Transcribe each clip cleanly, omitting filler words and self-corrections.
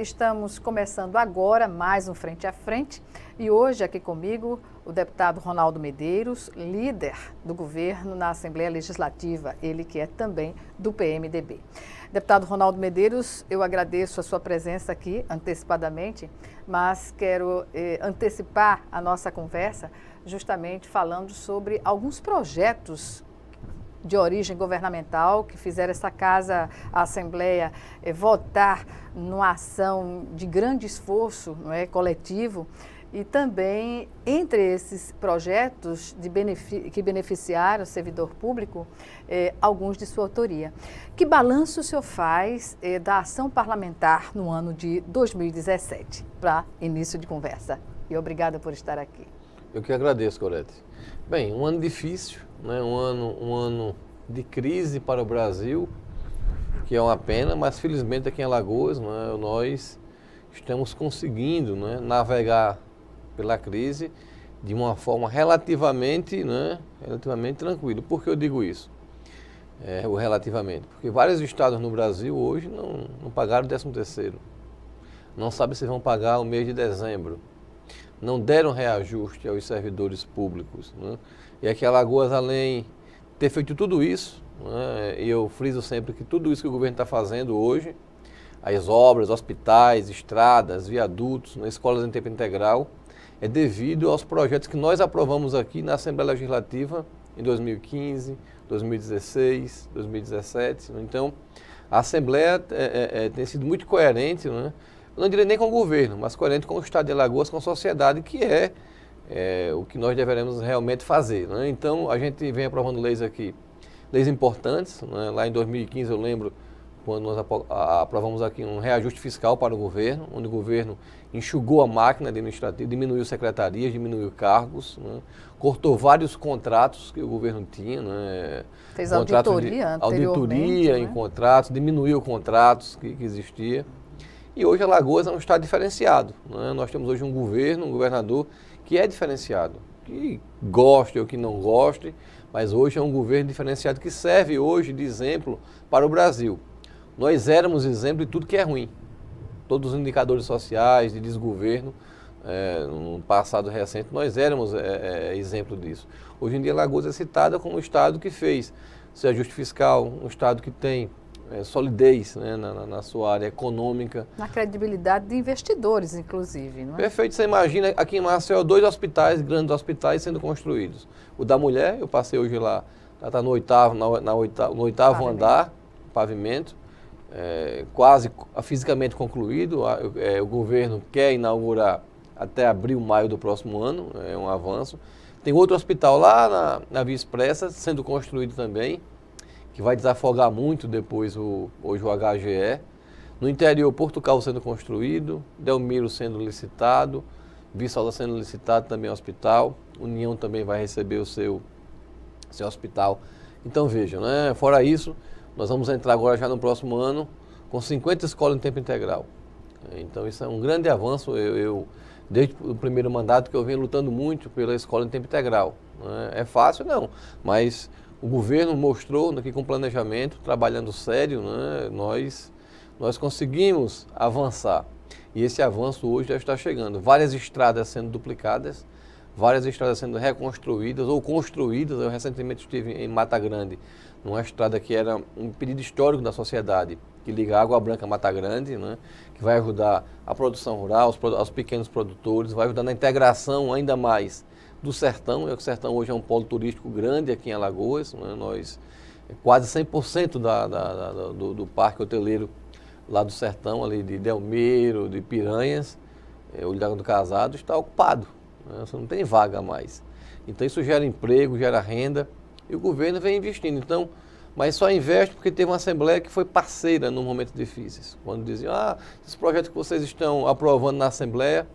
estamos começando agora mais um Frente a Frente e hoje aqui comigo o deputado Ronaldo Medeiros, líder do governo na Assembleia Legislativa, ele que é também do PMDB. Deputado Ronaldo Medeiros, eu agradeço a sua presença aqui antecipadamente, mas quero antecipar a nossa conversa justamente falando sobre alguns projetos de origem governamental que fizeram essa casa, a Assembleia, votar numa ação de grande esforço, não é, coletivo, e também entre esses projetos que beneficiaram o servidor público, alguns de sua autoria. Que balanço o senhor faz da ação parlamentar no ano de 2017, para início de conversa? E obrigada por estar aqui. Eu que agradeço, Gorete. Bem, um ano difícil, né? um ano de crise para o Brasil, que é uma pena, mas felizmente aqui em Alagoas, né, nós estamos conseguindo, né, navegar pela crise de uma forma relativamente tranquila. Por que eu digo isso? O relativamente. Porque vários estados no Brasil hoje não pagaram o 13º. Não sabem se vão pagar o mês de dezembro. Não deram reajuste aos servidores públicos. Né? E aqui em Alagoas, além de ter feito tudo isso, né, e eu friso sempre que tudo isso que o governo está fazendo hoje, as obras, hospitais, estradas, viadutos, né, escolas em tempo integral, é devido aos projetos que nós aprovamos aqui na Assembleia Legislativa em 2015, 2016, 2017. Né? Então, a Assembleia tem sido muito coerente, né? Eu não diria nem com o governo, mas coerente com o Estado de Alagoas, com a sociedade, que é o que nós deveremos realmente fazer. Né? Então, a gente vem aprovando leis aqui, leis importantes. Né? Lá em 2015, eu lembro, quando nós aprovamos aqui um reajuste fiscal para o governo, onde o governo enxugou a máquina administrativa, diminuiu secretarias, diminuiu cargos, né? Cortou vários contratos que o governo tinha. Né? Fez auditoria em contratos, diminuiu contratos que existiam. E hoje Alagoas é um estado diferenciado. Né? Nós temos hoje um governo, um governador que é diferenciado, que goste ou que não goste, mas hoje é um governo diferenciado que serve hoje de exemplo para o Brasil. Nós éramos exemplo de tudo que é ruim. Todos os indicadores sociais de desgoverno, no passado recente, nós éramos exemplo disso. Hoje em dia Alagoas é citada como um estado que fez seu ajuste fiscal, um estado que tem solidez, né, na sua área econômica. Na credibilidade de investidores, inclusive, não é? Perfeito. Você imagina aqui em Maceió 2 hospitais, grandes hospitais sendo construídos. O da mulher, eu passei hoje lá, está no oitavo andar, pavimento, quase fisicamente concluído. O governo quer inaugurar até abril, maio do próximo ano, é um avanço. Tem outro hospital lá na Via Expressa, sendo construído também, que vai desafogar muito depois hoje o HGE. No interior, Portugal sendo construído, Delmiro sendo licitado, Viçosa sendo licitado também hospital, União também vai receber o seu hospital. Então vejam, né? Fora isso, nós vamos entrar agora já no próximo ano com 50 escolas em tempo integral. Então isso é um grande avanço. Eu desde o primeiro mandato que eu venho lutando muito pela escola em tempo integral. Né? É fácil? Não, mas o governo mostrou que com planejamento, trabalhando sério, né, nós conseguimos avançar. E esse avanço hoje já está chegando. Várias estradas sendo duplicadas, várias estradas sendo reconstruídas ou construídas. Eu recentemente estive em Mata Grande, numa estrada que era um pedido histórico da sociedade, que liga Água Branca a Mata Grande, né, que vai ajudar a produção rural, aos pequenos produtores, vai ajudar na integração ainda mais do sertão. O sertão hoje é um polo turístico grande aqui em Alagoas, né? Nós, quase 100% do parque hoteleiro lá do sertão, ali de Delmiro, de Piranhas, o Ilha do Casado, está ocupado, né? Você não tem vaga mais. Então isso gera emprego, gera renda, e o governo vem investindo. Então, mas só investe porque teve uma Assembleia que foi parceira num momentos difíceis. Quando diziam, esses projetos que vocês estão aprovando na Assembleia,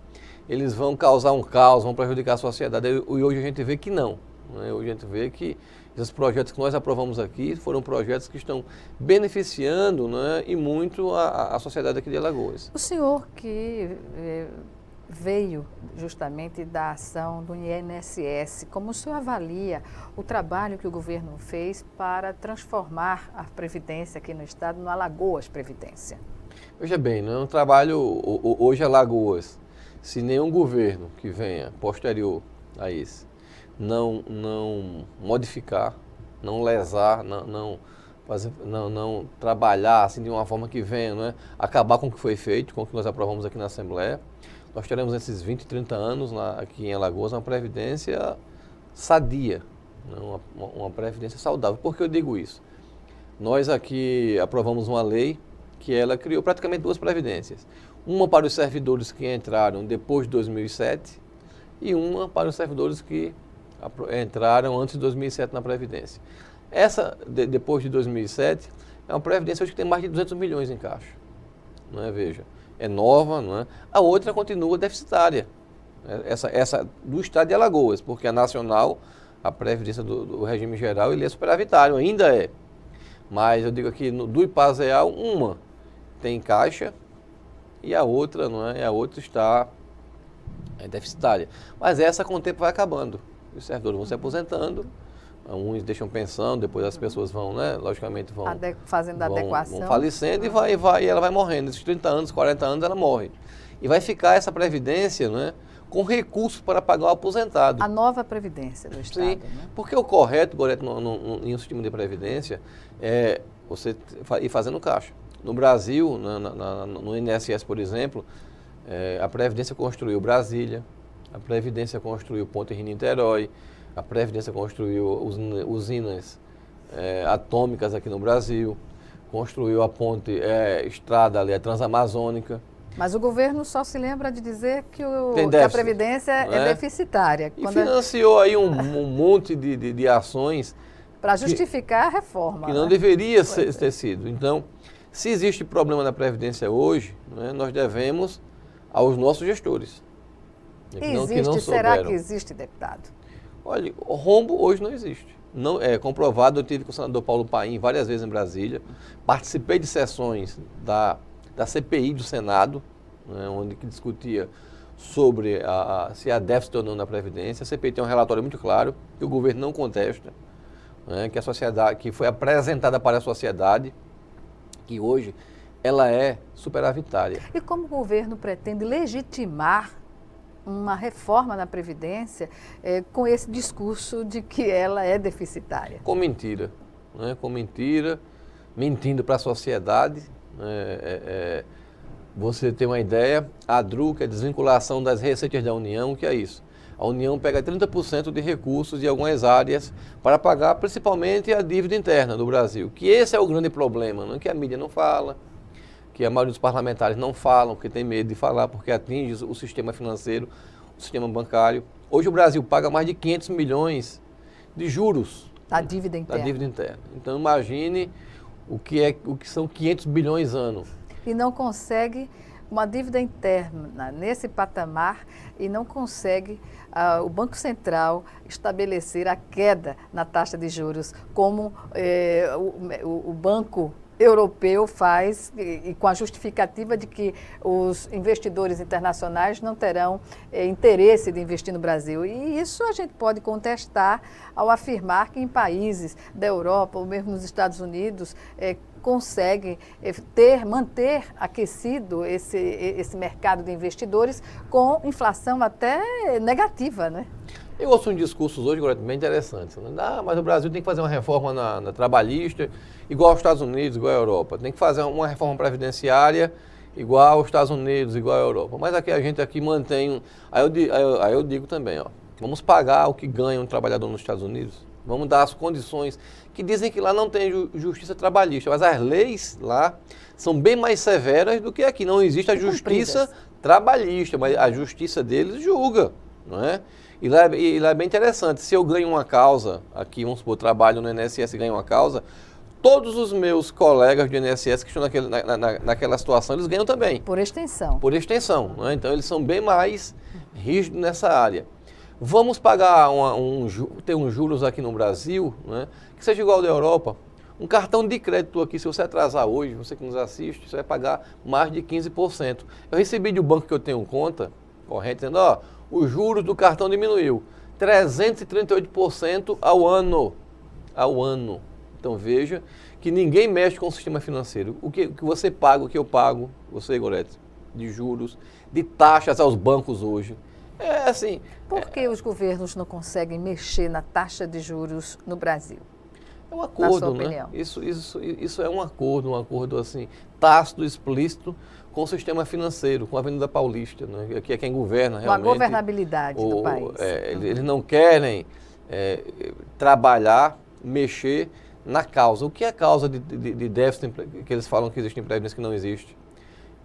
eles vão causar um caos, vão prejudicar a sociedade. E hoje a gente vê que não. Né? Hoje a gente vê que esses projetos que nós aprovamos aqui foram projetos que estão beneficiando, né, e muito a sociedade aqui de Alagoas. O senhor que veio justamente da ação do INSS, como o senhor avalia o trabalho que o governo fez para transformar a Previdência aqui no Estado no Alagoas Previdência? Veja bem, não é um trabalho, hoje Alagoas, se nenhum governo que venha posterior a esse não modificar, não lesar, não trabalhar assim de uma forma que venha, não é? Acabar com o que foi feito, com o que nós aprovamos aqui na Assembleia, nós teremos esses 20, 30 anos aqui em Alagoas uma previdência sadia, né? Uma previdência saudável. Por que eu digo isso? Nós aqui aprovamos uma lei que ela criou praticamente duas previdências. Uma para os servidores que entraram depois de 2007 e uma para os servidores que entraram antes de 2007 na Previdência. Essa, depois de 2007, é uma Previdência hoje que tem mais de 200 milhões em caixa. Não é? Veja, é nova, não é? A outra continua deficitária. Essa do Estado de Alagoas, porque a nacional, a Previdência do regime geral, ele é superavitário, ainda é. Mas eu digo aqui, do IPASEAL, uma tem caixa e a outra, não é? A outra está deficitária. Mas essa com o tempo vai acabando. Os servidores vão se aposentando, uns deixam pensão, depois as pessoas vão, né? Logicamente vão fazendo adequação. Vão falecendo e ela vai morrendo. Esses 30 anos, 40 anos ela morre. E vai ficar essa previdência, né? Com recursos para pagar o aposentado. A nova previdência do Estado. Sim, né? Porque o correto, Gorete, em um sistema de previdência é você ir fazendo caixa. No Brasil, no INSS, por exemplo, a Previdência construiu Brasília, a Previdência construiu Ponte Rio-Niterói, a Previdência construiu usinas atômicas aqui no Brasil, construiu a ponte, estrada ali, a Transamazônica. Mas o governo só se lembra de dizer que a Previdência é deficitária. E financiou aí um monte de ações para justificar a reforma. Que não deveria ter sido. Então, se existe problema na Previdência hoje, né, nós devemos aos nossos gestores. Será que existe, deputado? Olha, o rombo hoje não existe. Não, é comprovado, eu tive com o senador Paulo Paim várias vezes em Brasília, participei de sessões da CPI do Senado, né, onde que discutia sobre se há déficit ou não na Previdência. A CPI tem um relatório muito claro, que o governo não contesta, né, que a sociedade, que foi apresentada para a sociedade, que hoje ela é superavitária. E como o governo pretende legitimar uma reforma na Previdência com esse discurso de que ela é deficitária? Com mentira, né? Com mentira, mentindo para a sociedade. Você tem uma ideia, a DRU, que é a desvinculação das receitas da União, que é isso? A União pega 30% de recursos de algumas áreas para pagar principalmente a dívida interna do Brasil, que esse é o grande problema, não é? Que a mídia não fala, que a maioria dos parlamentares não falam, porque tem medo de falar, porque atinge o sistema financeiro, o sistema bancário. Hoje o Brasil paga mais de 500 milhões de juros da dívida interna. Então imagine o que são 500 bilhões ano. E não consegue uma dívida interna nesse patamar e não consegue o Banco Central estabelecer a queda na taxa de juros como o Banco Europeu faz e com a justificativa de que os investidores internacionais não terão interesse de investir no Brasil. E isso a gente pode contestar ao afirmar que em países da Europa ou mesmo nos Estados Unidos conseguem manter aquecido esse mercado de investidores com inflação até negativa, né? Eu ouço discursos hoje, bem interessantes. Né? Mas o Brasil tem que fazer uma reforma na trabalhista, igual aos Estados Unidos, igual à Europa. Tem que fazer uma reforma previdenciária, igual aos Estados Unidos, igual à Europa. Mas aqui a gente mantém... Aí eu digo também, vamos pagar o que ganha um trabalhador nos Estados Unidos. Vamos dar as condições, que dizem que lá não tem justiça trabalhista, mas as leis lá são bem mais severas do que aqui. Não existe a justiça trabalhista, mas a justiça deles julga, não é? E lá é bem interessante, se eu ganho uma causa, aqui vamos supor, trabalho no INSS e ganho uma causa, todos os meus colegas do INSS que estão naquela situação, eles ganham também. Por extensão. Por extensão, né? Então eles são bem mais rígidos nessa área. Vamos pagar ter uns juros aqui no Brasil, né, que seja igual ao da Europa. Um cartão de crédito aqui, se você atrasar hoje, você que nos assiste, você vai pagar mais de 15%. Eu recebi de um banco que eu tenho conta corrente, dizendo, os juros do cartão diminuiu 338% ao ano. Então veja que ninguém mexe com o sistema financeiro. O que você paga, o que eu pago, você, Gorete, de juros, de taxas aos bancos hoje. É assim... Por que os governos não conseguem mexer na taxa de juros no Brasil? É um acordo, né? Isso é um acordo assim, tácito, explícito, com o sistema financeiro, com a Avenida Paulista, né? Que é quem governa realmente. Com a governabilidade do país. Eles não querem trabalhar, mexer na causa. O que é a causa de déficit, que eles falam que existe em previdência que não existe?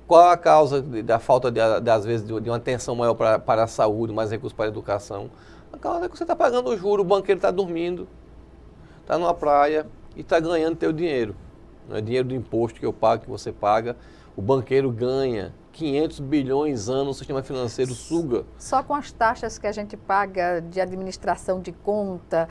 Qual a causa da falta, às vezes, de uma atenção maior para a saúde, mais recursos para a educação? A causa é que você está pagando o juro, o banqueiro está dormindo, está numa praia e está ganhando teu dinheiro. Não é dinheiro do imposto que eu pago, que você paga. O banqueiro ganha 500 bilhões ano, o sistema financeiro suga. Só com as taxas que a gente paga de administração de conta,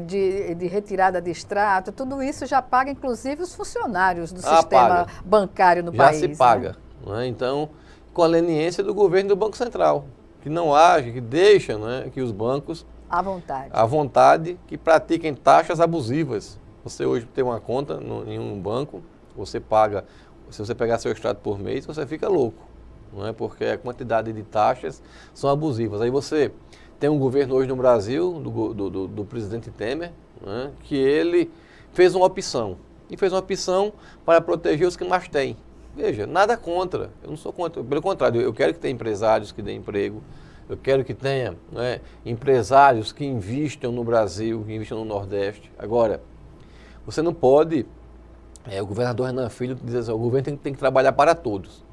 de retirada de extrato, tudo isso já paga, inclusive, os funcionários do sistema bancário no país. Já se paga. Né? Não é? Então, com a leniência do governo e do Banco Central, que não age, que deixa, né, que os bancos... À vontade. Que pratiquem taxas abusivas. Você hoje tem uma conta em um banco, você paga, se você pegar seu extrato por mês, você fica louco, não é? Porque a quantidade de taxas são abusivas. Aí você tem um governo hoje no Brasil, do presidente Temer, né, que ele fez uma opção, e fez uma opção para proteger os que mais têm. Veja, nada contra, eu não sou contra, pelo contrário, eu quero que tenha empresários que deem emprego, eu quero que tenha, né, empresários que investam no Brasil, que investam no Nordeste. Agora, você não pode, o governador Renan Filho diz assim, o governo tem que trabalhar para todos.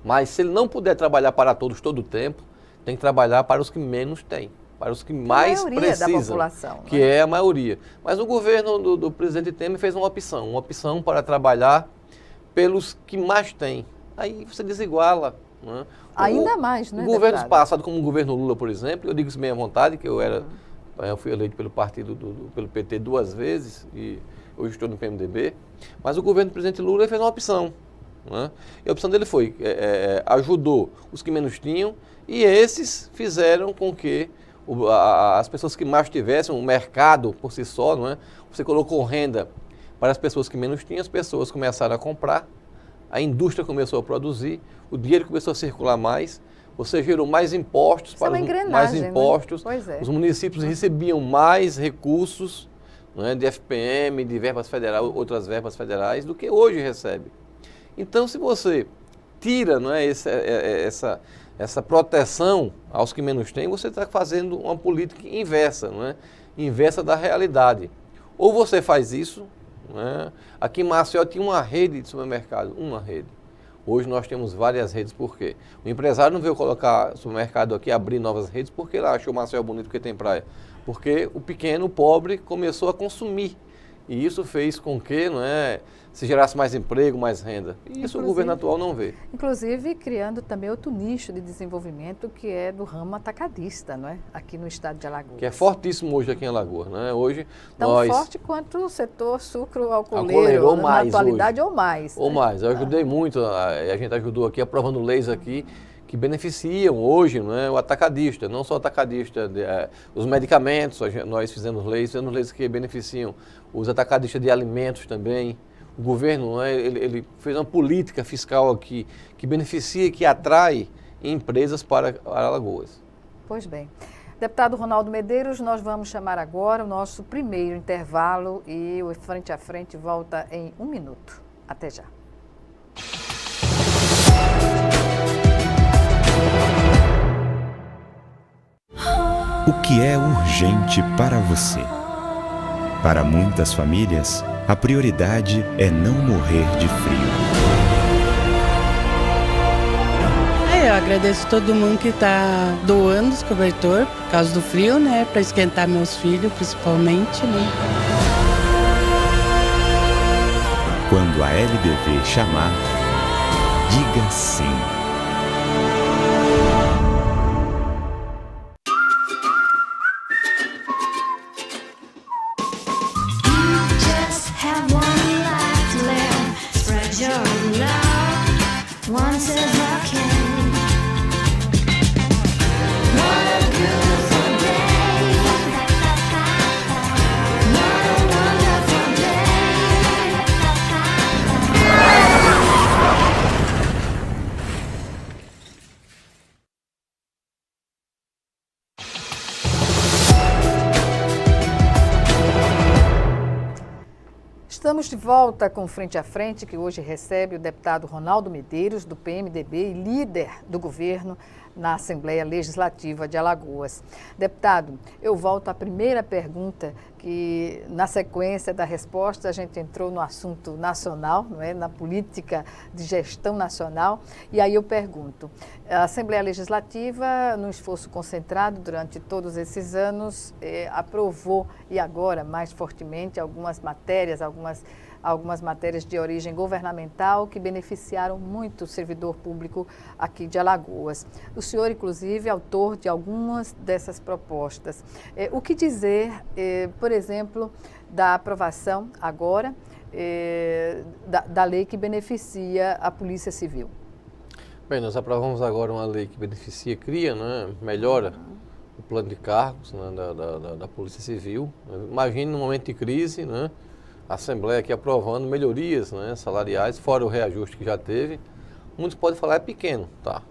Mas se ele não puder trabalhar para todos todo o tempo, tem que trabalhar para os que menos têm, para os que mais precisam, da população, que é a maioria. Mas o governo do presidente Temer fez uma opção para trabalhar pelos que mais têm. Aí você desiguala. Né? Ainda mais, né? Governos passados, como o governo Lula, por exemplo, eu digo isso bem à vontade, que eu fui eleito pelo partido, pelo PT 2 vezes, e hoje estou no PMDB, mas o governo do presidente Lula fez uma opção. Né? E a opção dele foi, ajudou os que menos tinham, e esses fizeram com que as pessoas que mais tivessem, o mercado por si só, não é? Você colocou renda para as pessoas que menos tinham, as pessoas começaram a comprar, a indústria começou a produzir, o dinheiro começou a circular mais, você gerou mais impostos para mais impostos, né? Os municípios recebiam mais recursos, não é, de FPM, de verbas federais, outras verbas federais, do que hoje recebe. Então, se você tira, não é, essa proteção aos que menos têm, você está fazendo uma política inversa, não é? Inversa da realidade. Ou você faz isso, não é? Aqui em Maceió tinha uma rede de supermercado, uma rede. Hoje nós temos várias redes, por quê? O empresário não veio colocar supermercado aqui, abrir novas redes, porque ele achou Maceió bonito porque tem praia. Porque o pequeno, o pobre, começou a consumir. E isso fez com que, não é, se gerasse mais emprego, mais renda. E isso o governo atual não vê. Inclusive, criando também outro nicho de desenvolvimento, que é do ramo atacadista, não é? Aqui no estado de Alagoas. Que é fortíssimo hoje aqui em Alagoas, não é? Hoje tão forte quanto o setor sucro-alcooleiro, ou mais na atualidade, hoje. Ou mais. Ou mais. Eu ajudei muito, a gente ajudou aqui, aprovando leis aqui, que beneficiam hoje, não é, o atacadista, não só o atacadista, os medicamentos, nós fizemos leis que beneficiam os atacadistas de alimentos também. O governo, não é, ele fez uma política fiscal aqui que beneficia, que atrai empresas para Alagoas. Pois bem. Deputado Ronaldo Medeiros, nós vamos chamar agora o nosso primeiro intervalo e o Frente a Frente volta em 1 minuto. Até já. O que é urgente para você? Para muitas famílias, a prioridade é não morrer de frio. Eu agradeço todo mundo que está doando os cobertor por causa do frio, né? Para esquentar meus filhos, principalmente, né? Quando a LBV chamar, diga sim. Estamos de volta com Frente a Frente, que hoje recebe o deputado Ronaldo Medeiros, do PMDB e líder do governo na Assembleia Legislativa de Alagoas. Deputado, eu volto à primeira pergunta, que na sequência da resposta a gente entrou no assunto nacional, não é? Na política de gestão nacional, e aí eu pergunto, a Assembleia Legislativa, num esforço concentrado durante todos esses anos, aprovou, e agora mais fortemente, algumas matérias de origem governamental que beneficiaram muito o servidor público aqui de Alagoas. O senhor, inclusive, é autor de algumas dessas propostas. O que dizer, por exemplo, da aprovação agora da lei que beneficia a Polícia Civil? Bem, nós aprovamos agora uma lei que beneficia, cria, né, melhora o plano de cargos, né, da Polícia Civil. Imagine num momento de crise, né, a Assembleia aqui aprovando melhorias, né, salariais, fora o reajuste que já teve. Muitos podem falar, é pequeno, tá?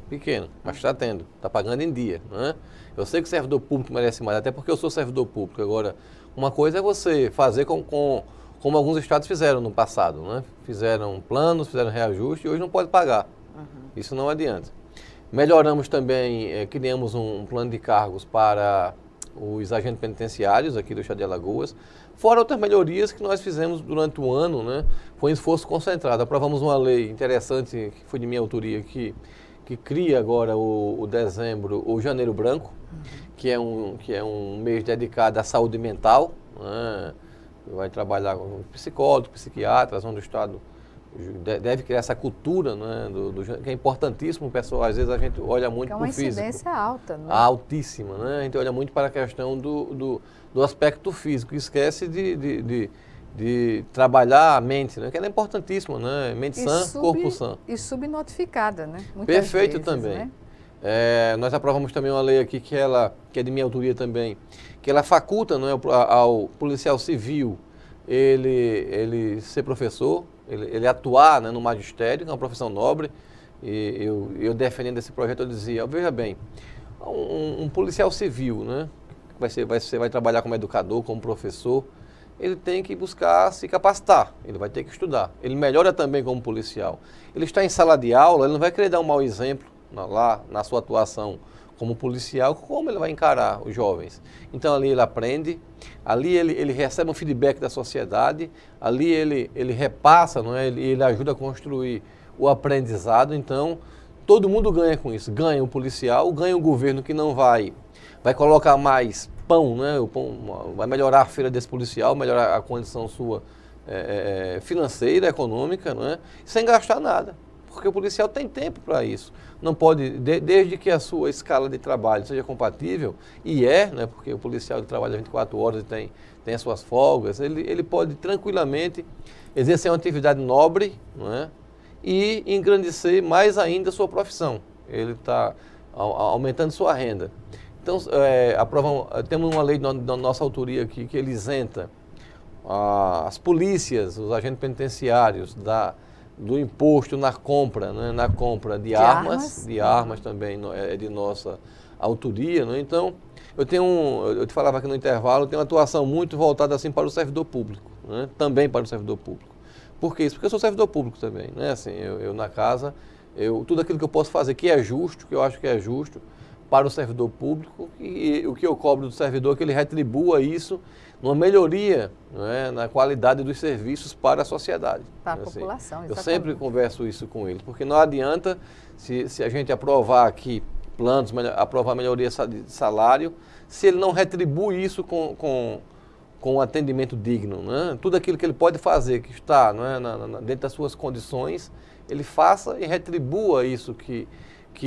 Pequeno, mas está tendo, está pagando em dia, né? Eu sei que o servidor público merece mais, até porque eu sou servidor público. Agora, uma coisa é você fazer como alguns estados fizeram no passado, né? Fizeram planos, fizeram reajuste e hoje não pode pagar. Isso não adianta. Melhoramos também, criamos um plano de cargos para os agentes penitenciários aqui do estado de Alagoas, fora outras melhorias que nós fizemos durante o ano, né? Foi um esforço concentrado. Aprovamos uma lei interessante, que foi de minha autoria, que cria agora o janeiro branco, que é um mês dedicado à saúde mental, né? Vai trabalhar com psicólogos, psiquiatras, onde o Estado deve criar essa cultura, né, que é importantíssimo, pessoal. Às vezes a gente olha muito para o físico. É uma incidência alta, né? Altíssima, né? A gente olha muito para a questão do aspecto físico, esquece de trabalhar a mente, né? Que ela é importantíssima, né? Mente sã, corpo sã. E subnotificada, né? Muitas Perfeito vezes, também. Né? Nós aprovamos também uma lei aqui que é de minha autoria também, que ela faculta, né, ao policial civil ele ser professor, ele atuar, né, no magistério, que é uma profissão nobre. E eu defendendo esse projeto, eu dizia, veja bem, um policial civil, né, vai trabalhar como educador, como professor, ele tem que buscar se capacitar, ele vai ter que estudar. Ele melhora também como policial. Ele está em sala de aula, ele não vai querer dar um mau exemplo lá na sua atuação como policial, como ele vai encarar os jovens. Então ali ele aprende, ali ele recebe um feedback da sociedade, ali ele repassa, não é? Ele ajuda a construir o aprendizado. Então todo mundo ganha com isso, ganha o policial, ganha o governo que não vai colocar mais pão, né? O pão vai melhorar a feira desse policial, melhorar a condição sua financeira, econômica, não é? Sem gastar nada, porque o policial tem tempo para isso. Não pode, desde que a sua escala de trabalho seja compatível, né? Porque o policial trabalha 24 horas e tem as suas folgas, ele pode tranquilamente exercer uma atividade nobre, não é? E engrandecer mais ainda a sua profissão. Ele está aumentando sua renda. Então, temos uma lei da nossa autoria aqui que ele isenta as polícias, os agentes penitenciários do imposto na compra, né, na compra de armas também é de nossa autoria, né? Então, eu te falava aqui no intervalo, eu tenho uma atuação muito voltada assim para o servidor público, né? Também para o servidor público. Por que isso? Porque eu sou servidor público também, né? Assim, eu na casa, tudo aquilo que eu posso fazer que é justo, que eu acho que é justo para o servidor público, e o que eu cobro do servidor é que ele retribua isso numa melhoria, né, na qualidade dos serviços para a sociedade. Para a população, exatamente. Eu sempre converso isso com eles, porque não adianta se a gente aprovar aqui planos, aprovar melhoria de salário, se ele não retribui isso com um atendimento digno, né? Tudo aquilo que ele pode fazer, que está, né, dentro das suas condições, ele faça e retribua isso que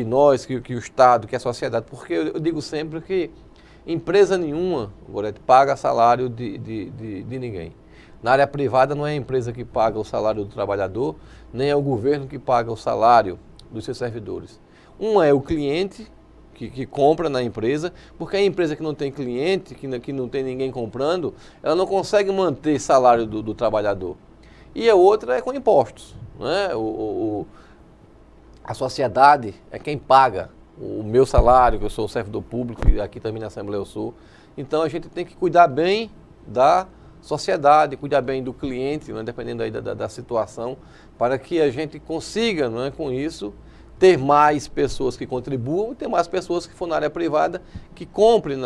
o Estado, que a sociedade, porque eu digo sempre que empresa nenhuma, Gorete, paga salário de ninguém. Na área privada não é a empresa que paga o salário do trabalhador, nem é o governo que paga o salário dos seus servidores. Uma é o cliente que compra na empresa, porque a empresa que não tem cliente, que não tem ninguém comprando, ela não consegue manter salário do trabalhador. E a outra é com impostos, né? A sociedade é quem paga o meu salário, que eu sou servidor público, e aqui também na Assembleia eu sou. Então a gente tem que cuidar bem da sociedade, cuidar bem do cliente, né, dependendo aí da situação, para que a gente consiga, né, com isso, ter mais pessoas que contribuam, ter mais pessoas que for na área privada, que comprem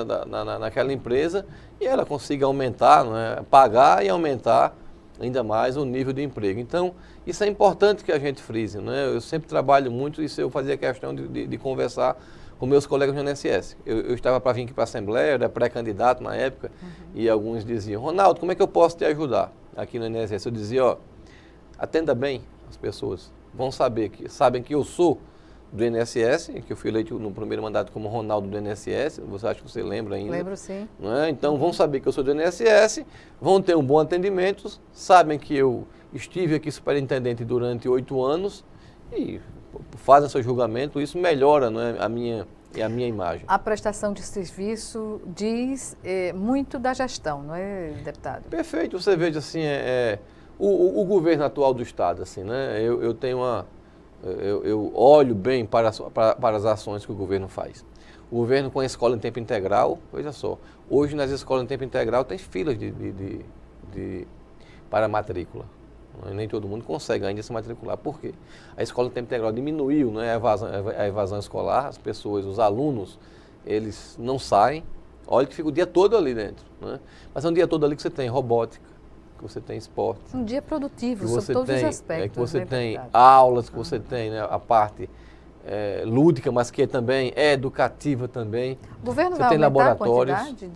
naquela empresa e ela consiga aumentar, né, pagar e aumentar ainda mais o nível de emprego. Então, isso é importante que a gente frise, né? Eu sempre trabalho muito, isso eu fazia questão de conversar com meus colegas do INSS. Eu estava para vir aqui para a Assembleia, eu era pré-candidato na época, e alguns diziam, Ronaldo, como é que eu posso te ajudar aqui no INSS? Eu dizia, ó, atenda bem as pessoas, sabem que eu sou do INSS, que eu fui eleito no primeiro mandato como Ronaldo do INSS, você acha que você lembra ainda? Lembro, sim. Não é? Então vão saber que eu sou do INSS, vão ter um bom atendimento, sabem que eu estive aqui superintendente durante 8 anos e fazem seu julgamento, isso melhora, não é, a minha imagem. A prestação de serviço diz muito da gestão, não é, deputado? Perfeito, você veja assim, o governo atual do Estado, assim, né? Eu tenho eu olho bem para as ações que o governo faz. O governo com a escola em tempo integral, veja só, hoje nas escolas em tempo integral tem filas para matrícula. Nem todo mundo consegue ainda se matricular. Por quê? A escola em tempo integral diminuiu, né, a evasão escolar, as pessoas, os alunos, eles não saem. Olha que fica o dia todo ali dentro, né? Mas é um dia todo ali que você tem robótica, que você tem esporte. Um dia produtivo, sobre todos os aspectos. Que você tem deputado? aulas, que você tem, né, a parte lúdica, mas que também é educativa também. O governo você vai tem aumentar laboratórios a quantidade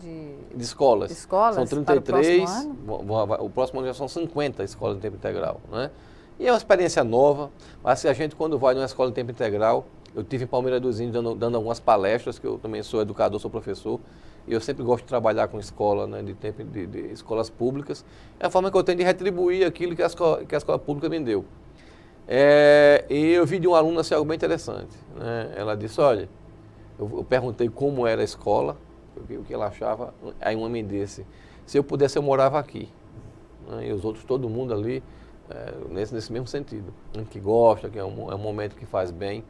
de escolas. São 33, para o próximo ano? o próximo ano já são 50 escolas em tempo integral, né? E é uma experiência nova, mas se a gente quando vai numa escola em tempo integral, eu tive em Palmeira dos Índios dando algumas palestras, que eu também sou educador, sou professor, e eu sempre gosto de trabalhar com escola, né, de escolas públicas. É a forma que eu tenho de retribuir aquilo que a escola pública me deu. E eu vi de uma aluna assim, algo bem interessante, né? Ela disse, olha, eu perguntei como era a escola, o que ela achava, aí um homem disse, se eu pudesse eu morava aqui, né? E os outros, todo mundo ali, nesse mesmo sentido, que gosta, que é um momento que faz bem.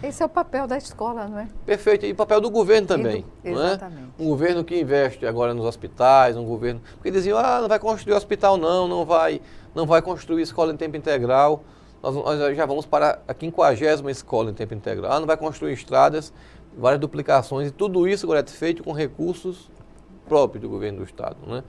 Esse é o papel da escola, não é? Perfeito, e o papel do governo também. Exatamente. Não é? Um governo que investe agora nos hospitais, um governo... Porque diziam, não vai construir hospital não vai construir escola em tempo integral. Nós já vamos para a 50ª escola em tempo integral. Não vai construir estradas, várias duplicações, e tudo isso agora é feito com recursos próprios do governo do Estado, né?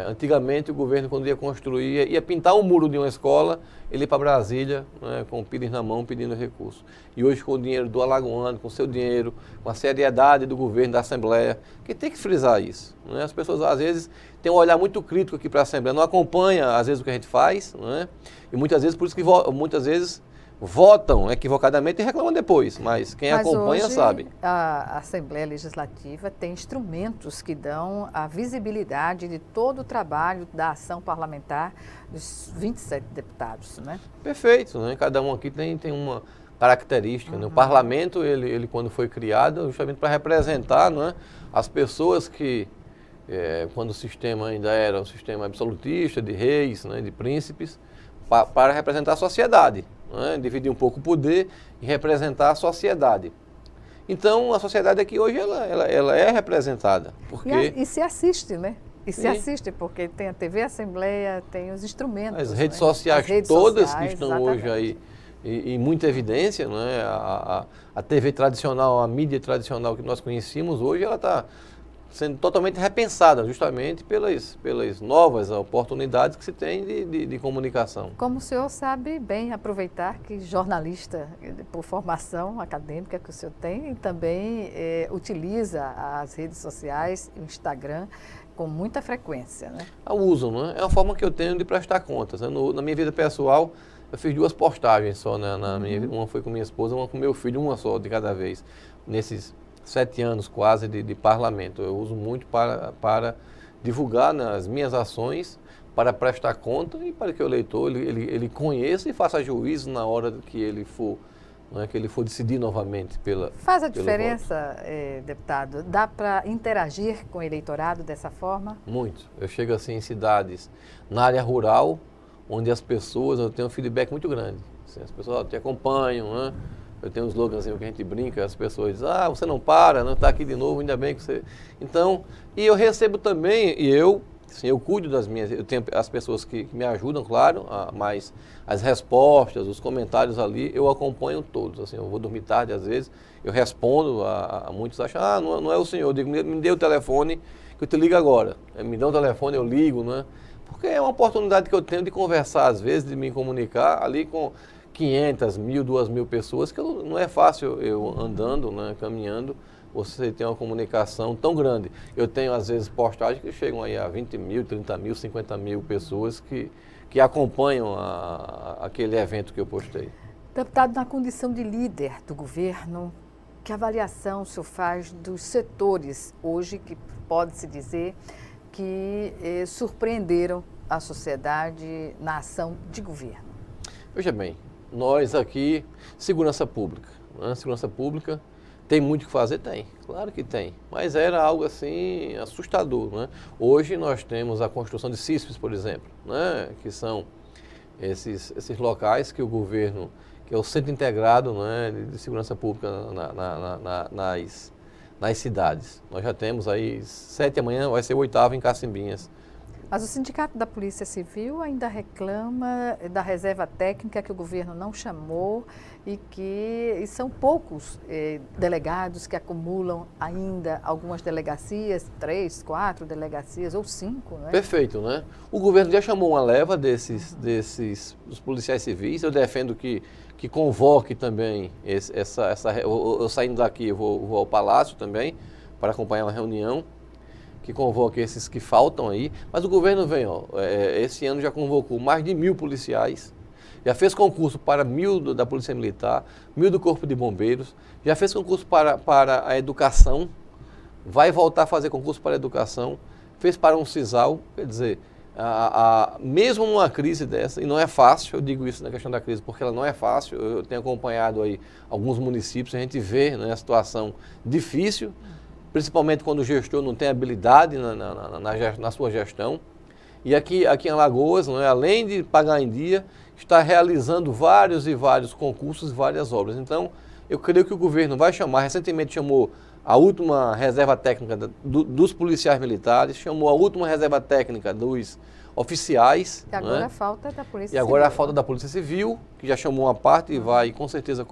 Antigamente o governo, quando ia construir, ia pintar um muro de uma escola, ele ia para Brasília, né, com o pires na mão, pedindo recurso. E hoje, com o dinheiro do alagoano, com o seu dinheiro, com a seriedade do governo, da Assembleia, que tem que frisar isso, né? As pessoas, às vezes, têm um olhar muito crítico aqui para a Assembleia, não acompanha, às vezes, o que a gente faz, né? E muitas vezes, por isso que muitas vezes votam equivocadamente e reclamam depois, mas quem acompanha hoje, sabe. A Assembleia Legislativa tem instrumentos que dão a visibilidade de todo o trabalho da ação parlamentar dos 27 deputados, né? Perfeito, né? Cada um aqui tem uma característica, né? O parlamento, ele quando foi criado, justamente para representar, né, as pessoas que, quando o sistema ainda era um sistema absolutista, de reis, né, de príncipes, para representar a sociedade, né? Dividir um pouco o poder e representar a sociedade. Então, a sociedade aqui hoje, ela é representada. Porque... E se assiste, né? E se assiste, porque tem a TV Assembleia, tem os instrumentos. As redes né? sociais, As redes todas sociais, que estão exatamente. hoje aí em muita evidência, né? A TV tradicional, a mídia tradicional que nós conhecíamos hoje, ela está sendo totalmente repensada, justamente pelas novas oportunidades que se tem de comunicação. Como o senhor sabe bem aproveitar que jornalista, por formação acadêmica que o senhor tem, e também utiliza as redes sociais, o Instagram, com muita frequência, né? Usam, né? É uma forma que eu tenho de prestar contas, né? Na minha vida pessoal, eu fiz 2 postagens só, né? Uma foi com minha esposa, uma com meu filho, uma só de cada vez, nesses 7 anos quase de parlamento. Eu uso muito para divulgar, né, as minhas ações, para prestar conta e para que o eleitor ele conheça e faça juízo na hora que ele for, né, que ele for decidir novamente Faz a diferença, deputado? Dá para interagir com o eleitorado dessa forma? Muito. Eu chego assim em cidades, na área rural, onde as pessoas, eu tenho um feedback muito grande. Assim, as pessoas te acompanham, né? Eu tenho um sloganzinho que a gente brinca, as pessoas dizem, você não para, não está aqui de novo, ainda bem que você... Então, e eu recebo também, e eu Assim, eu cuido das minhas, eu tenho as pessoas que me ajudam, claro, mas as respostas, os comentários ali, eu acompanho todos. Assim, eu vou dormir tarde às vezes, eu respondo a muitos acham, não é o senhor, eu digo, me dê o telefone que eu te ligo agora. Me dá o telefone, eu ligo, né? Porque é uma oportunidade que eu tenho de conversar às vezes, de me comunicar ali com 500, 1.000, 2.000 pessoas, que não é fácil eu andando, né, caminhando, você tem uma comunicação tão grande. Eu tenho, às vezes, postagens que chegam aí a 20 mil, 30 mil, 50 mil pessoas que acompanham aquele evento que eu postei. Deputado, na condição de líder do governo, que avaliação o senhor faz dos setores hoje que pode-se dizer que surpreenderam a sociedade na ação de governo? Veja bem, nós aqui, segurança pública, né? Segurança pública tem muito o que fazer? Tem, claro que tem, mas era algo assim assustador, né? Hoje nós temos a construção de CISPs, por exemplo, né? Que são esses locais que o governo, que é o Centro Integrado, né, de Segurança Pública nas cidades. Nós já temos aí 7 amanhã, vai ser o 8º em Cacimbinhas. Mas o Sindicato da Polícia Civil ainda reclama da reserva técnica que o governo não chamou e são poucos delegados que acumulam ainda algumas delegacias, 3, 4 delegacias ou 5, né? Perfeito, né? O governo já chamou uma leva dos policiais civis, eu defendo que convoque também eu saindo daqui, eu vou ao Palácio também para acompanhar uma reunião, que convoque esses que faltam aí, mas o governo vem, esse ano já convocou mais de 1.000 policiais, já fez concurso para 1.000 da Polícia Militar, 1.000 do Corpo de Bombeiros, já fez concurso para a educação, vai voltar a fazer concurso para a educação, fez para um CISAL, quer dizer, mesmo numa crise dessa, e não é fácil, eu digo isso na questão da crise, porque ela não é fácil, eu tenho acompanhado aí alguns municípios, a gente vê, né, a situação difícil, principalmente quando o gestor não tem habilidade na sua gestão. E aqui em Alagoas, né, além de pagar em dia, está realizando vários e vários concursos e várias obras. Então, eu creio que o governo vai chamar, recentemente chamou a última reserva técnica dos policiais militares, chamou a última reserva técnica dos oficiais. E agora, né? A falta da Polícia Civil. E agora a falta da Polícia Civil, que já chamou uma parte e vai com certeza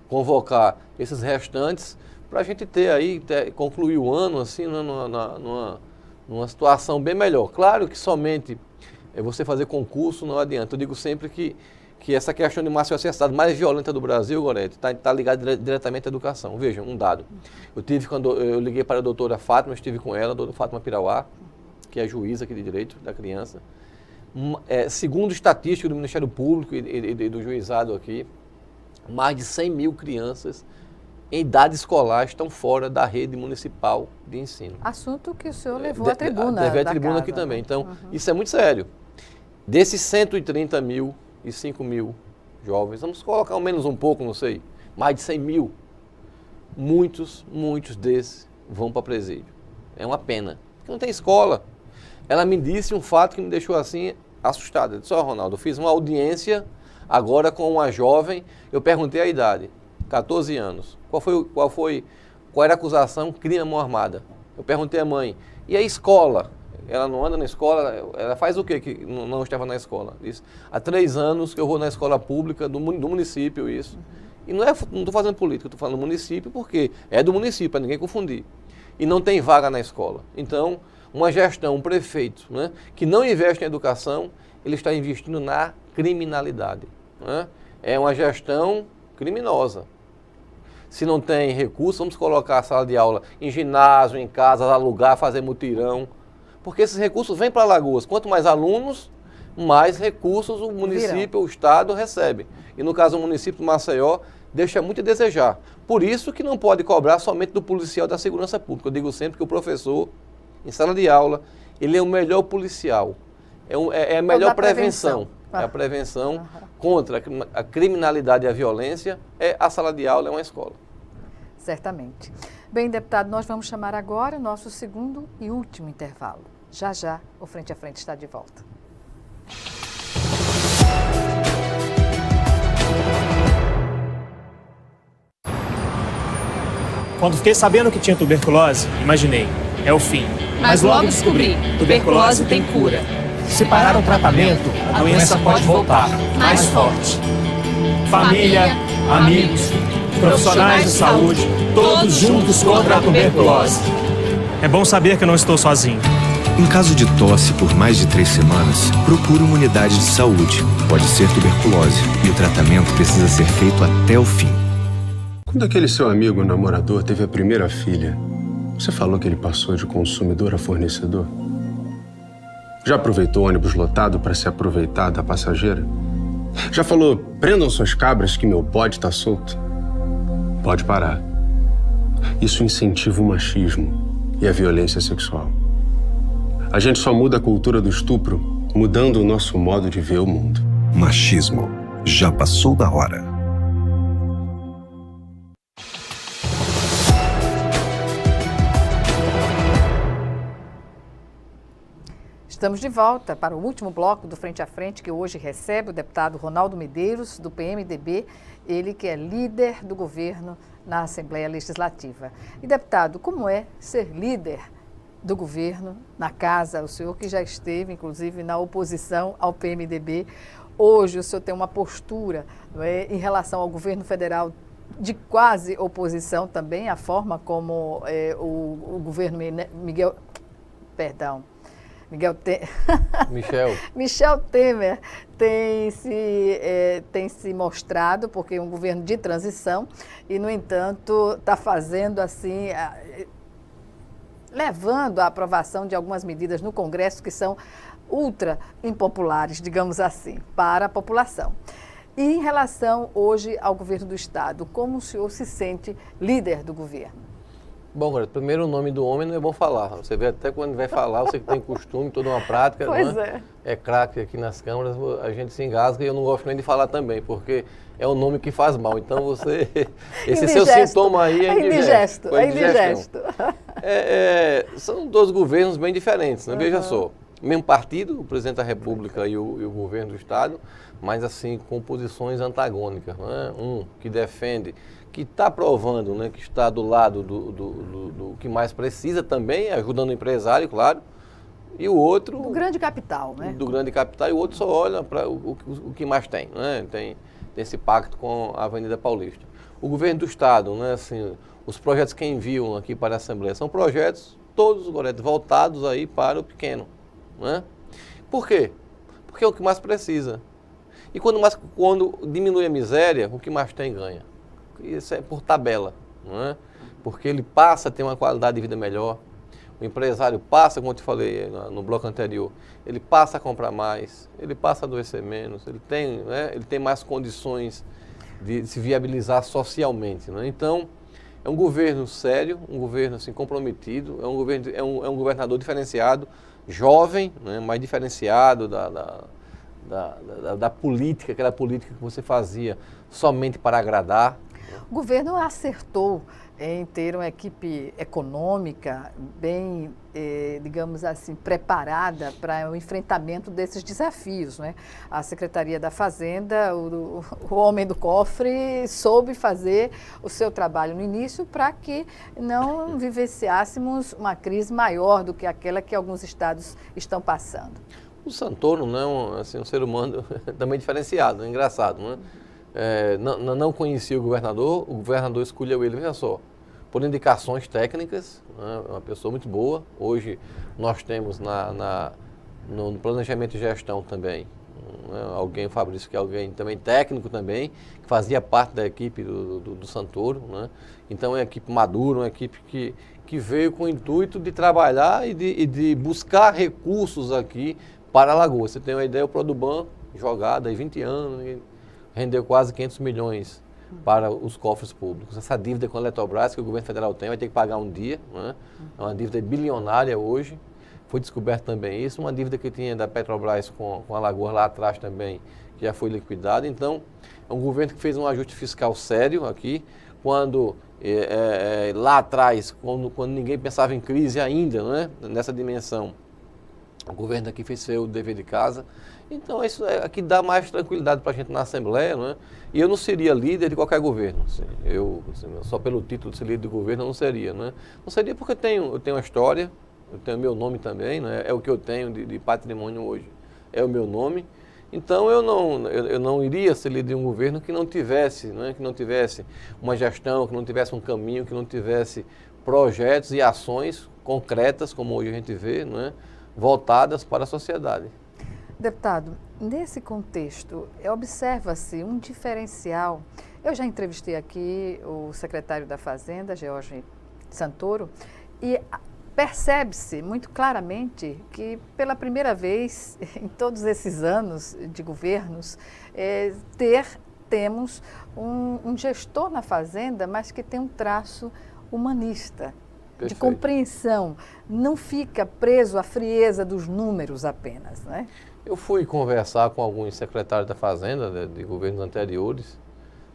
convocar esses restantes, para a gente concluir o ano assim, numa situação bem melhor. Claro que somente você fazer concurso não adianta. Eu digo sempre que essa questão de Maceió ser a cidade mais violenta do Brasil, Gorete, está ligada diretamente à educação. Veja, um dado. Quando eu liguei para a doutora Fátima, estive com ela, a doutora Fátima Pirauá, que é juíza aqui de direito da criança. Segundo estatística do Ministério Público e do juizado aqui, mais de 100.000 crianças em idade escolar estão fora da rede municipal de ensino. Assunto que o senhor levou à tribuna. Levei à tribuna aqui também. Então, isso é muito sério. Desses 130.000 e 5.000 jovens, vamos colocar ao menos um pouco, não sei, mais de 100.000, muitos desses vão para presídio. É uma pena, porque não tem escola. Ela me disse um fato que me deixou assim assustado. Ela disse, Ronaldo, eu fiz uma audiência agora com uma jovem, eu perguntei a idade, 14 anos. Qual era a acusação? Crime à mão armada. Eu perguntei à mãe, e a escola? Ela não anda na escola, ela faz o quê que não estava na escola? Disse, há 3 anos que eu vou na escola pública do município, isso. E não estou fazendo política, estou falando município porque é do município, para ninguém confundir. E não tem vaga na escola. Então, uma gestão, um prefeito, né, que não investe em educação, ele está investindo na criminalidade. Né? É uma gestão criminosa. Se não tem recurso, vamos colocar a sala de aula em ginásio, em casas, alugar, fazer mutirão. Porque esses recursos vêm para Alagoas. Quanto mais alunos, mais recursos o município, o estado recebe. E no caso do município de Maceió, deixa muito a desejar. Por isso que não pode cobrar somente do policial da segurança pública. Eu digo sempre que o professor, em sala de aula, ele é o melhor policial. É a melhor prevenção. É a prevenção contra a criminalidade e a violência. A sala de aula é uma escola. Certamente. Bem, deputado, nós vamos chamar agora o nosso segundo e último intervalo. Já já, o Frente a Frente está de volta. Quando fiquei sabendo que tinha tuberculose, imaginei, é o fim. Mas logo descobri, tuberculose tem cura. Se parar o tratamento, a doença pode voltar, mais forte. Família, amigos, profissionais de saúde, todos juntos contra a tuberculose. É bom saber que eu não estou sozinho. Em caso de tosse por mais de 3 semanas, procure uma unidade de saúde. Pode ser tuberculose e o tratamento precisa ser feito até o fim. Quando aquele seu amigo namorador teve a primeira filha, você falou que ele passou de consumidor a fornecedor? Já aproveitou ônibus lotado para se aproveitar da passageira? Já falou, prendam suas cabras que meu bode está solto? Pode parar. Isso incentiva o machismo e a violência sexual. A gente só muda a cultura do estupro mudando o nosso modo de ver o mundo. Machismo. Já passou da hora. Estamos de volta para o último bloco do Frente a Frente, que hoje recebe o deputado Ronaldo Medeiros, do PMDB, ele que é líder do governo na Assembleia Legislativa. E, deputado, como é ser líder do governo na casa? O senhor que já esteve, inclusive, na oposição ao PMDB, hoje o senhor tem uma postura, não é, em relação ao governo federal de quase oposição também, a forma como o governo Michel Temer tem se mostrado, porque é um governo de transição e, no entanto, está fazendo assim, levando à aprovação de algumas medidas no Congresso que são ultra impopulares, digamos assim, para a população. E em relação hoje ao governo do Estado, como o senhor se sente líder do governo? Bom, cara, primeiro o nome do homem não é bom falar. Você vê até quando vai falar, você que tem costume, toda uma prática, pois né? É craque aqui nas câmaras, a gente se engasga e eu não gosto nem de falar também, porque é o nome que faz mal. Então você, esse seu sintoma aí é indigesto. São dois governos bem diferentes, né? Veja só, mesmo partido, o presidente da República e o governo do Estado, mas assim, com posições antagônicas, né? Um que defende, que está provando, né, que está do lado do que mais precisa também, ajudando o empresário, claro, e o outro... Do grande capital, né? Do grande capital, e o outro só olha para o que mais tem, né? Tem esse pacto com a Avenida Paulista. O governo do Estado, né, assim, os projetos que enviam aqui para a Assembleia são projetos, todos voltados aí para o pequeno, né? Por quê? Porque é o que mais precisa. E quando diminui a miséria, o que mais tem ganha. Isso é por tabela, não é? Porque ele passa a ter uma qualidade de vida melhor, o empresário passa, como eu te falei no bloco anterior, ele passa a comprar mais, ele passa a adoecer menos, ele tem mais condições de se viabilizar socialmente, não é? Então, é um governo sério, um governo assim, comprometido, é um governador diferenciado, jovem, né, mais diferenciado da política, aquela política que você fazia somente para agradar. O governo acertou em ter uma equipe econômica bem, digamos assim, preparada para o enfrentamento desses desafios, né? A Secretaria da Fazenda, o homem do cofre, soube fazer o seu trabalho no início para que não vivenciássemos uma crise maior do que aquela que alguns estados estão passando. O Santoro não é um ser humano também diferenciado, engraçado, né? Não conhecia o governador escolheu ele, veja só, por indicações técnicas, né? Uma pessoa muito boa. Hoje nós temos no planejamento e gestão também, né? O Fabrício, que é alguém também técnico também, que fazia parte da equipe do Santoro, né? Então é uma equipe madura, uma equipe que veio com o intuito de trabalhar e de buscar recursos aqui para Alagoas. Você tem uma ideia, o Produban, jogado aí 20 anos, rendeu quase 500 milhões para os cofres públicos. Essa dívida com a Eletrobras, que o governo federal tem, vai ter que pagar um dia, né? É uma dívida bilionária hoje. Foi descoberto também isso, uma dívida que tinha da Petrobras com Alagoas lá atrás também, que já foi liquidada. Então, é um governo que fez um ajuste fiscal sério aqui, quando lá atrás, quando ninguém pensava em crise ainda, né? Nessa dimensão. O governo aqui fez seu dever de casa. Então, isso é que dá mais tranquilidade para a gente na Assembleia, não é? E eu não seria líder de qualquer governo. Assim. Só pelo título de ser líder do governo, eu não seria. Não é? Não seria porque eu tenho uma história, eu tenho meu nome também, né? É o que eu tenho de patrimônio hoje. É o meu nome. Então, eu não iria ser líder de um governo que não tivesse, né? Que não tivesse uma gestão, que não tivesse um caminho, que não tivesse projetos e ações concretas, como hoje a gente vê, não é? Voltadas para a sociedade. Deputado, nesse contexto, observa-se um diferencial. Eu já entrevistei aqui o secretário da Fazenda, George Santoro, e percebe-se muito claramente que, pela primeira vez em todos esses anos de governos, temos um gestor na Fazenda, mas que tem um traço humanista. De compreensão, não fica preso à frieza dos números apenas, né? Eu fui conversar com alguns secretários da Fazenda, de governos anteriores,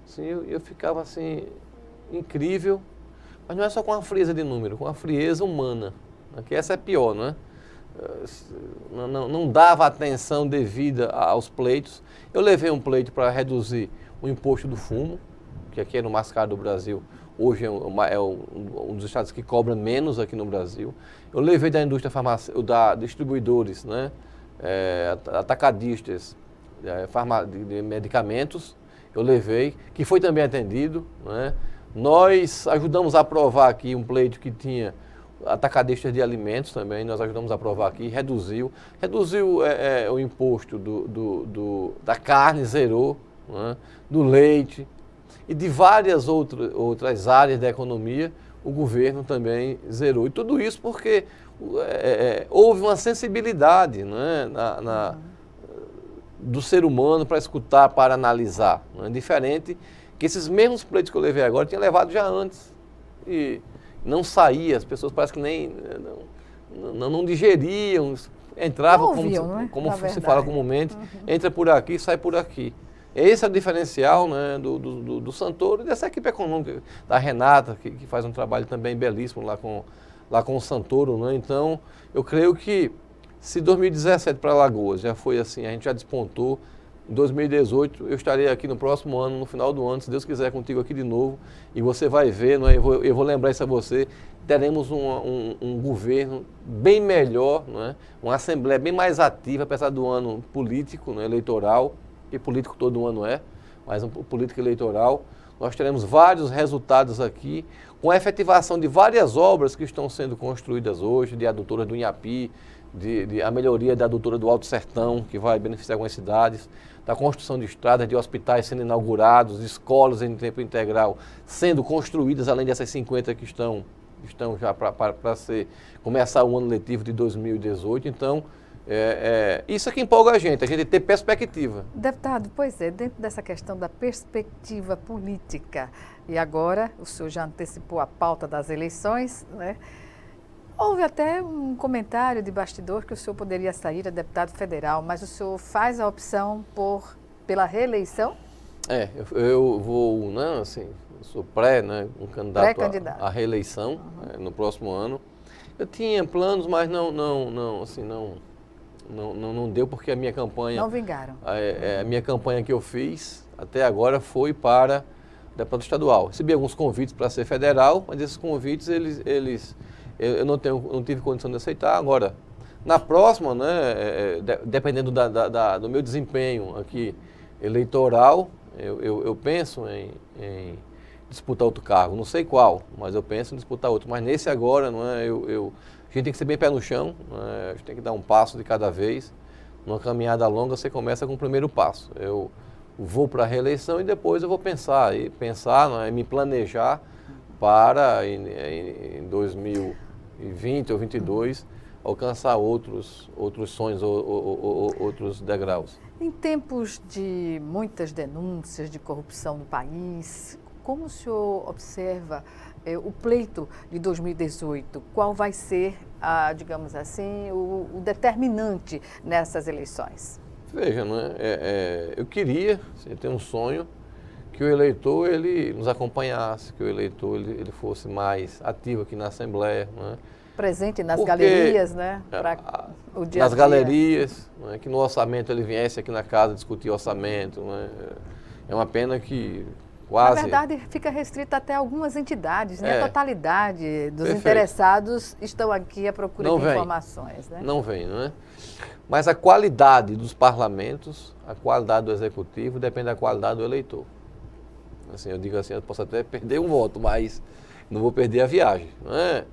assim, eu ficava assim, incrível, mas não é só com a frieza de número, com a frieza humana, né? Que essa é pior, né? Não dava atenção devida aos pleitos. Eu levei um pleito para reduzir o imposto do fumo, que aqui é no mais caro do Brasil. Hoje é um dos estados que cobra menos aqui no Brasil. Eu levei da indústria farmacêutica, da distribuidores, né? Atacadistas de medicamentos, eu levei, que foi também atendido, né? Nós ajudamos a aprovar aqui um pleito que tinha atacadistas de alimentos também, nós ajudamos a aprovar aqui, reduziu o imposto da carne, zerou, né? Do leite. E de várias outras áreas da economia, o governo também zerou. E tudo isso porque houve uma sensibilidade, né, do ser humano para escutar, para analisar. Né? Diferente que esses mesmos pleitos que eu levei agora, tinha levado já antes. E não saía, as pessoas parece que nem não digeriam, entravam, não ouviam, como se fala comumente, entra por aqui, sai por aqui. Esse é o diferencial, né, do Santoro e dessa equipe econômica, da Renata, que faz um trabalho também belíssimo lá com o Santoro. Né? Então, eu creio que se 2017 para Alagoas já foi assim, a gente já despontou, em 2018 eu estarei aqui no próximo ano, no final do ano, se Deus quiser, contigo aqui de novo, e você vai ver, né, eu vou lembrar isso a você, teremos um governo bem melhor, né, uma Assembleia bem mais ativa, apesar do ano político, né, eleitoral, que político todo ano mas um político eleitoral. Nós teremos vários resultados aqui, com a efetivação de várias obras que estão sendo construídas hoje, de adutora do Inhapi, a melhoria da adutora do Alto Sertão, que vai beneficiar algumas cidades, da construção de estradas, de hospitais sendo inaugurados, de escolas em tempo integral sendo construídas, além dessas 50 que estão já para começar o ano letivo de 2018. Então, isso é que empolga a gente ter perspectiva. Deputado, pois é, dentro dessa questão da perspectiva política, e agora o senhor já antecipou a pauta das eleições, né? Houve até um comentário de bastidor que o senhor poderia sair a deputado federal, mas o senhor faz a opção pela reeleição? Eu vou, né, assim, eu sou um candidato à reeleição no próximo ano. Eu tinha planos, mas não deu porque a minha campanha... Não vingaram. A minha campanha que eu fiz até agora foi para deputado estadual. Recebi alguns convites para ser federal, mas esses convites, eu não tive condição de aceitar. Agora, na próxima, né, dependendo do meu desempenho aqui eleitoral, eu penso em disputar outro cargo. Não sei qual, mas eu penso em disputar outro. Mas nesse agora, não é, a gente tem que ser bem pé no chão, né? A gente tem que dar um passo de cada vez. Numa caminhada longa, você começa com o primeiro passo. Eu vou para a reeleição e depois eu vou pensar, né, me planejar para, em 2020 ou 2022, alcançar outros sonhos, outros degraus. Em tempos de muitas denúncias de corrupção no país, como o senhor observa o pleito de 2018? Qual vai ser, digamos assim, o determinante nessas eleições? Veja, né, eu queria, eu tenho um sonho, que o eleitor ele nos acompanhasse, que o eleitor ele fosse mais ativo aqui na Assembleia, né? Presente nas Porque, galerias, né? O dia a nas dia. galerias, né, que no orçamento ele viesse aqui na casa discutir orçamento. Né? É uma pena que quase... Na verdade, fica restrito até algumas entidades, né? É. A totalidade dos Perfeito. interessados estão aqui à procura Não de vem. informações. Né? Não vem, não é? Mas a qualidade dos parlamentos, a qualidade do executivo, depende da qualidade do eleitor. Assim, eu digo assim, eu posso até perder um voto, mas não vou perder a viagem. Não é?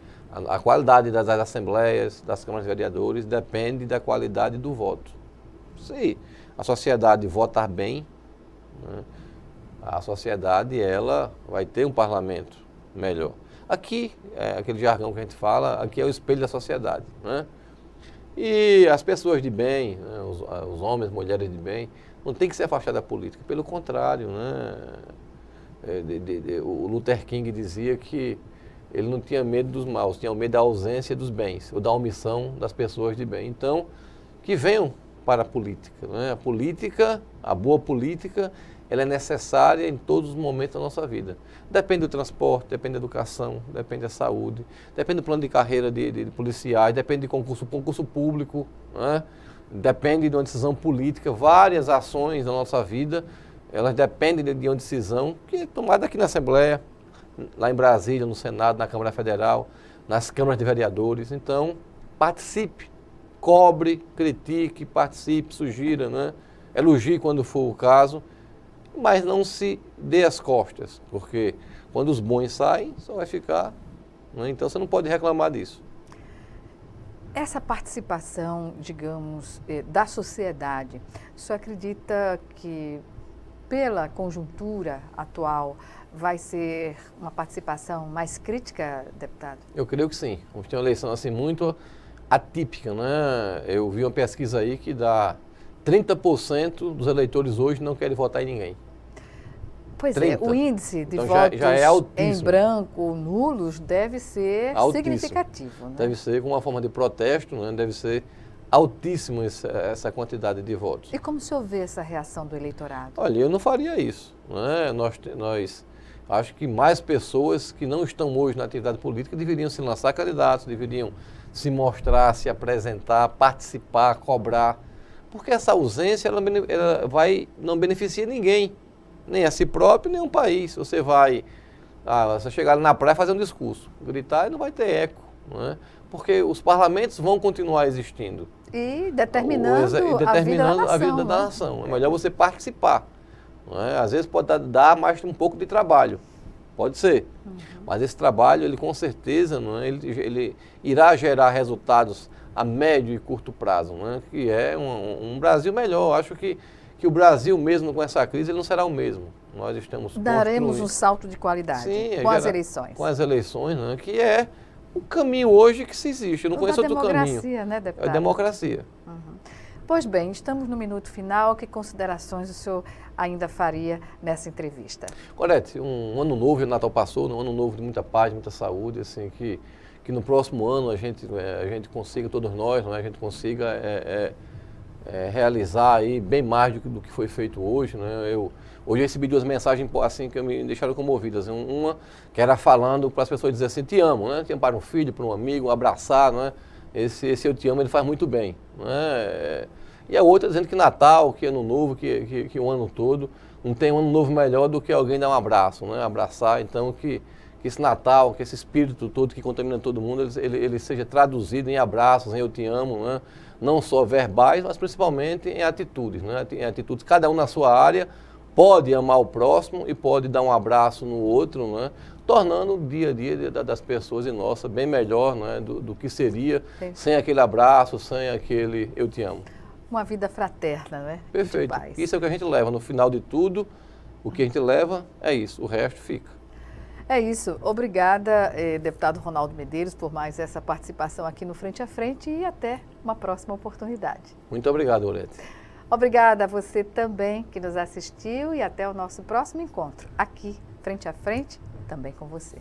A qualidade das assembleias, das câmaras de vereadores, depende da qualidade do voto. Se a sociedade votar bem, né, a sociedade ela vai ter um parlamento melhor. Aqui, aquele jargão que a gente fala, aqui é o espelho da sociedade. Né? E as pessoas de bem, né, os homens, mulheres de bem, não tem que se afastar da política. Pelo contrário, né? O Luther King dizia que ele não tinha medo dos maus, tinha medo da ausência dos bens, ou da omissão das pessoas de bem. Então, que venham para a política. Né? A política, a boa política, ela é necessária em todos os momentos da nossa vida. Depende do transporte, depende da educação, depende da saúde, depende do plano de carreira de policiais, depende de concurso público, né? Depende de uma decisão política. Várias ações da nossa vida, elas dependem de uma decisão que é tomada aqui na Assembleia, lá em Brasília, no Senado, na Câmara Federal, nas câmaras de vereadores. Então, participe, cobre, critique, participe, sugira, né? Elogie quando for o caso, mas não se dê as costas, porque quando os bons saem, só vai ficar, né? Então você não pode reclamar disso. Essa participação, digamos, da sociedade, o senhor acredita que, pela conjuntura atual, vai ser uma participação mais crítica, deputado? Eu creio que sim. Vamos ter uma eleição assim muito atípica, né? Eu vi uma pesquisa aí que dá 30% dos eleitores hoje não querem votar em ninguém. Pois 30. é, o índice de Então votos já é altíssimo. em branco, nulos, deve ser Altíssimo. significativo. Né? Deve ser com uma forma de protesto, né? Deve ser altíssimo essa quantidade de votos. E como o senhor vê essa reação do eleitorado? Olha, eu não faria isso. Né? Nós acho que mais pessoas que não estão hoje na atividade política deveriam se lançar candidatos, deveriam se mostrar, se apresentar, participar, cobrar. Porque essa ausência ela não beneficia ninguém, nem a si próprio, nem um país. Você vai você chegar na praia e fazer um discurso, gritar e não vai ter eco. Não é? Porque os parlamentos vão continuar existindo. E determinando, a vida da nação. É melhor você participar. Não é? Às vezes pode dar mais um pouco de trabalho. Pode ser. Mas esse trabalho, ele com certeza, não é? ele irá gerar resultados a médio e curto prazo, né? Que é um Brasil melhor. Acho que o Brasil, mesmo com essa crise, ele não será o mesmo. Nós estamos Daremos um salto de qualidade com as eleições. Com as eleições, né? Que é o caminho hoje que se existe. Eu não conheço outro caminho. Democracia, né, deputado? É democracia. Pois bem, estamos no minuto final. Que considerações o senhor ainda faria nessa entrevista? Colete, um ano novo, o Natal passou, um ano novo de muita paz, muita saúde, assim, que no próximo ano a gente consiga, todos nós, né, a gente consiga realizar aí bem mais do que foi feito hoje. Né? Hoje eu recebi duas mensagens assim, que me deixaram comovidas. Uma que era falando para as pessoas dizer assim, te amo, né? Te amo para um filho, para um amigo, abraçar, né? Esse eu te amo, ele faz muito bem. Né? E a outra dizendo que Natal, que Ano Novo, que o ano todo, não tem um ano novo melhor do que alguém dar um abraço, né? Abraçar, então que esse Natal, que esse espírito todo que contamina todo mundo, ele seja traduzido em abraços, em eu te amo, né? Não só verbais, mas principalmente em atitudes, né? Em atitudes, cada um na sua área pode amar o próximo e pode dar um abraço no outro, né? Tornando o dia a dia das pessoas e nossa bem melhor, né? do que seria sem aquele abraço, sem aquele eu te amo. Uma vida fraterna, né? Perfeito. Isso é o que a gente leva no final de tudo. O que a gente leva é isso, o resto fica. É isso. Obrigada, deputado Ronaldo Medeiros, por mais essa participação aqui no Frente a Frente e até uma próxima oportunidade. Muito obrigado, Olete. Obrigada a você também que nos assistiu e até o nosso próximo encontro aqui, Frente a Frente, também com você.